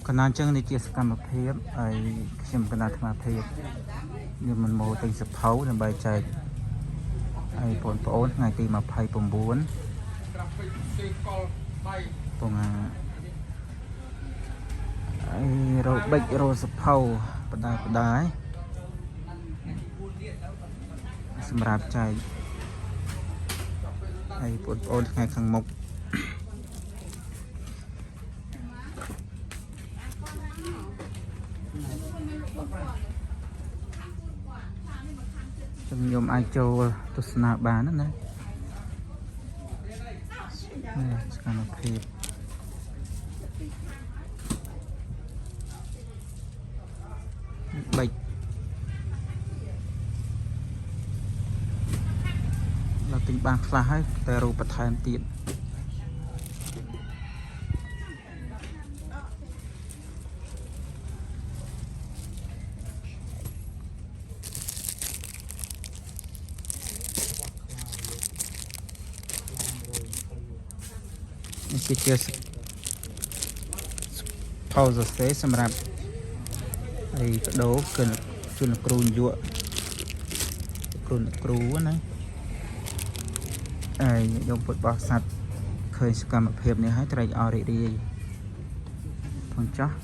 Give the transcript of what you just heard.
កណាចឹងនេះជាសកម្មភាពហើយខ្ញុំកណាអាត្មាភាពនេះមិនមកទិញសភៅដើម្បីចែកឲ្យបងប្អូនថ្ងៃទី29ពងរោបិចរោសភៅបដាយសម្រាប់ចែកឲ្យបងប្អូនថ្ងៃខាងមុខខ្ញុំអាចចូលទស្សនាបានណាសកម្មភាពបិចដល់ទិញបានខ្លះហើយតែរូបបន្ថែមទៀតគឺជាផៅសរសេរសម្រាប់ឲ្យបដូរគឺជូនគ្រូនយុគ្រូណាហើយយកពុទ្ធបរិស័ទឃើញសកម្មភាពនេះហើយត្រេកអររីករាយផងចាស់